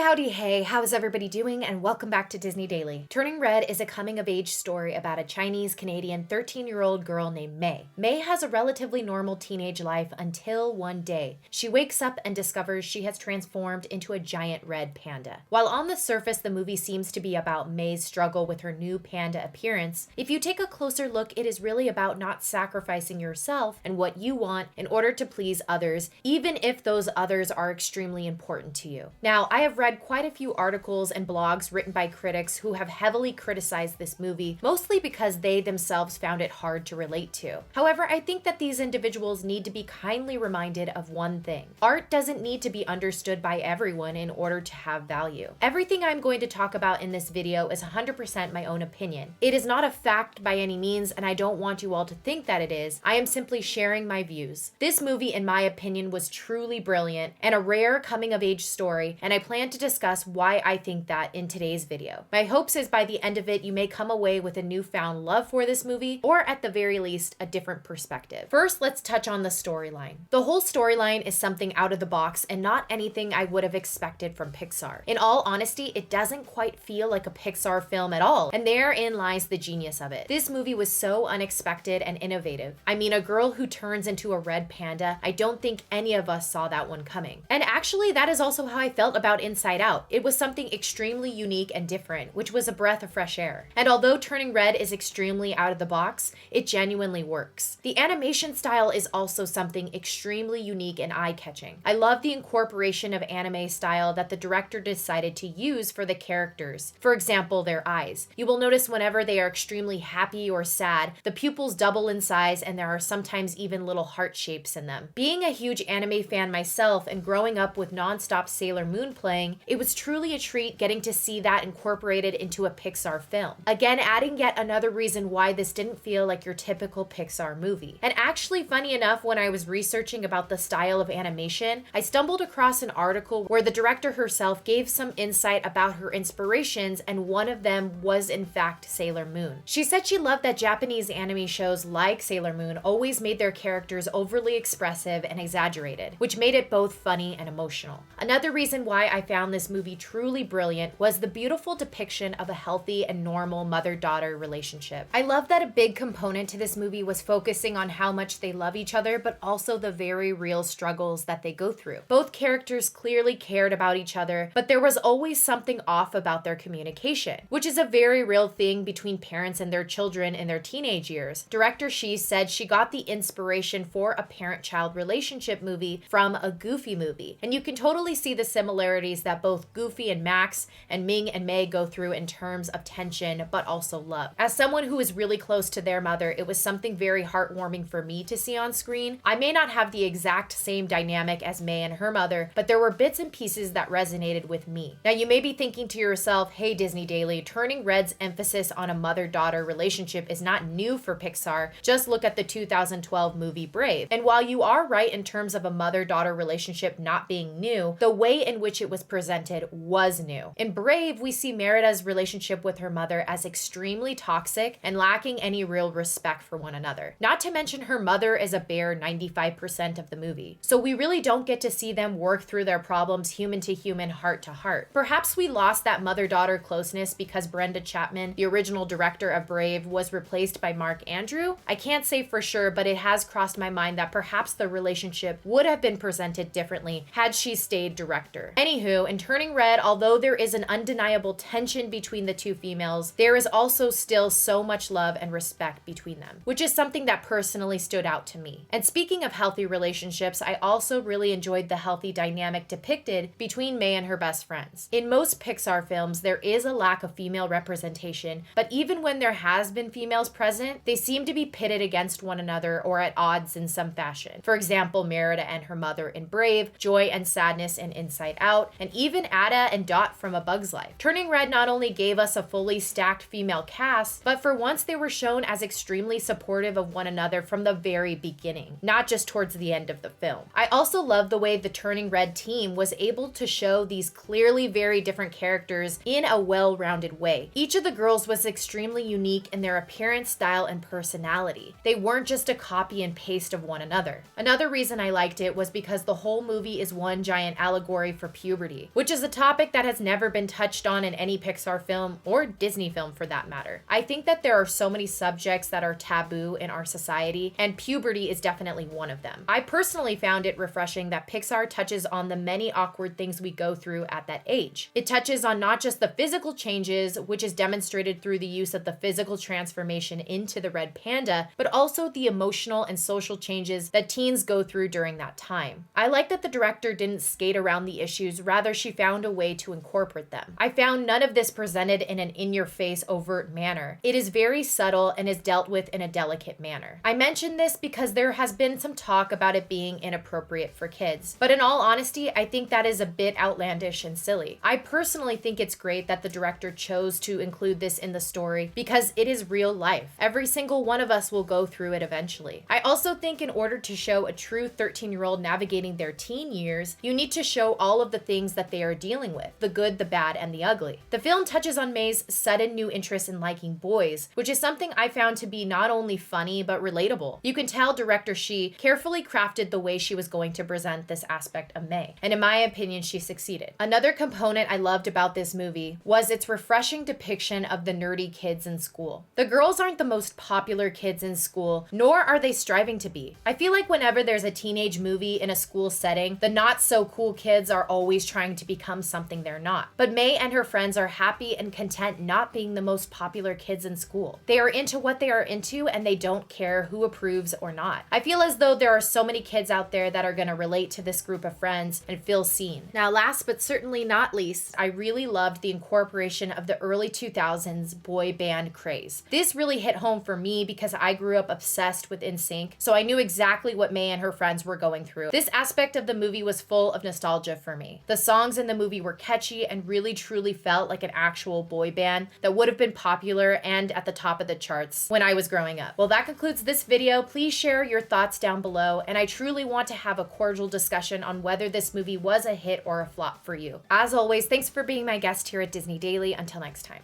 Howdy, hey, how is everybody doing? And welcome back to Disney Daily. Turning Red is a coming-of-age story about a Chinese-Canadian 13-year-old girl named May. May has a relatively normal teenage life until one day. She wakes up and discovers she has transformed into a giant red panda. While on the surface, the movie seems to be about May's struggle with her new panda appearance, if you take a closer look, it is really about not sacrificing yourself and what you want in order to please others, even if those others are extremely important to you. Now, I have read quite a few articles and blogs written by critics who have heavily criticized this movie, mostly because they themselves found it hard to relate to. However, I think that these individuals need to be kindly reminded of one thing. Art doesn't need to be understood by everyone in order to have value. Everything I'm going to talk about in this video is 100% my own opinion. It is not a fact by any means, and I don't want you all to think that it is. I am simply sharing my views. This movie, in my opinion, was truly brilliant and a rare coming-of-age story, and I plan to discuss why I think that in today's video. My hopes is by the end of it, you may come away with a newfound love for this movie, or at the very least, a different perspective. First, let's touch on the storyline. The whole storyline is something out of the box and not anything I would have expected from Pixar. In all honesty, it doesn't quite feel like a Pixar film at all, and therein lies the genius of it. This movie was so unexpected and innovative. I mean, a girl who turns into a red panda, I don't think any of us saw that one coming. And actually, that is also how I felt about Inside Out. It was something extremely unique and different, which was a breath of fresh air. And although Turning Red is extremely out of the box, it genuinely works. The animation style is also something extremely unique and eye-catching. I love the incorporation of anime style that the director decided to use for the characters. For example, their eyes. You will notice whenever they are extremely happy or sad, the pupils double in size and there are sometimes even little heart shapes in them. Being a huge anime fan myself and growing up with non-stop Sailor Moon playing, it was truly a treat getting to see that incorporated into a Pixar film. Again, adding yet another reason why this didn't feel like your typical Pixar movie. And actually, funny enough, when I was researching about the style of animation, I stumbled across an article where the director herself gave some insight about her inspirations, and one of them was in fact Sailor Moon. She said she loved that Japanese anime shows like Sailor Moon always made their characters overly expressive and exaggerated, which made it both funny and emotional. Another reason why I found this movie truly brilliant was the beautiful depiction of a healthy and normal mother-daughter relationship. I love that a big component to this movie was focusing on how much they love each other, but also the very real struggles that they go through. Both characters clearly cared about each other, but there was always something off about their communication, which is a very real thing between parents and their children in their teenage years. Director Shi said she got the inspiration for a parent-child relationship movie from a Goofy movie, and you can totally see the similarities that both Goofy and Max and Ming and May go through in terms of tension, but also love. As someone who is really close to their mother, it was something very heartwarming for me to see on screen. I may not have the exact same dynamic as May and her mother, but there were bits and pieces that resonated with me. Now, you may be thinking to yourself, hey Disney Daily, Turning Red's emphasis on a mother-daughter relationship is not new for Pixar. Just look at the 2012 movie Brave. And while you are right in terms of a mother-daughter relationship not being new, the way in which it was presented was new. In Brave, we see Merida's relationship with her mother as extremely toxic and lacking any real respect for one another. Not to mention her mother is a bare 95% of the movie. So we really don't get to see them work through their problems human to human, heart to heart. Perhaps we lost that mother-daughter closeness because Brenda Chapman, the original director of Brave, was replaced by Mark Andrew. I can't say for sure, but it has crossed my mind that perhaps the relationship would have been presented differently had she stayed director. Anywho, in Turning Red, although there is an undeniable tension between the two females, there is also still so much love and respect between them, which is something that personally stood out to me. And speaking of healthy relationships, I also really enjoyed the healthy dynamic depicted between May and her best friends. In most Pixar films, there is a lack of female representation, but even when there has been females present, they seem to be pitted against one another or at odds in some fashion. For example, Merida and her mother in Brave, Joy and Sadness in Inside Out, and even Ada and Dot from A Bug's Life. Turning Red not only gave us a fully stacked female cast, but for once they were shown as extremely supportive of one another from the very beginning, not just towards the end of the film. I also love the way the Turning Red team was able to show these clearly very different characters in a well-rounded way. Each of the girls was extremely unique in their appearance, style, and personality. They weren't just a copy and paste of one another. Another reason I liked it was because the whole movie is one giant allegory for puberty, which is a topic that has never been touched on in any Pixar film or Disney film for that matter. I think that there are so many subjects that are taboo in our society, and puberty is definitely one of them. I personally found it refreshing that Pixar touches on the many awkward things we go through at that age. It touches on not just the physical changes, which is demonstrated through the use of the physical transformation into the red panda, but also the emotional and social changes that teens go through during that time. I like that the director didn't skate around the issues, rather she found a way to incorporate them. I found none of this presented in an in-your-face overt manner. It is very subtle and is dealt with in a delicate manner. I mention this because there has been some talk about it being inappropriate for kids, but in all honesty, I think that is a bit outlandish and silly. I personally think it's great that the director chose to include this in the story because it is real life. Every single one of us will go through it eventually. I also think in order to show a true 13-year-old navigating their teen years, you need to show all of the things that they are dealing with, the good, the bad, and the ugly. The film touches on May's sudden new interest in liking boys, which is something I found to be not only funny but relatable. You can tell director Shi carefully crafted the way she was going to present this aspect of May, and in my opinion, she succeeded. Another component I loved about this movie was its refreshing depiction of the nerdy kids in school. The girls aren't the most popular kids in school, nor are they striving to be. I feel like whenever there's a teenage movie in a school setting, the not so cool kids are always trying to become something they're not. But May and her friends are happy and content not being the most popular kids in school. They are into what they are into and they don't care who approves or not. I feel as though there are so many kids out there that are going to relate to this group of friends and feel seen. Now, last but certainly not least, I really loved the incorporation of the early 2000s boy band craze. This really hit home for me because I grew up obsessed with NSYNC, so I knew exactly what May and her friends were going through. This aspect of the movie was full of nostalgia for me. The songs in the movie were catchy and really truly felt like an actual boy band that would have been popular and at the top of the charts when I was growing up. Well, that concludes this video. Please share your thoughts down below, and I truly want to have a cordial discussion on whether this movie was a hit or a flop for you. As always, thanks for being my guest here at Disney Daily. Until next time.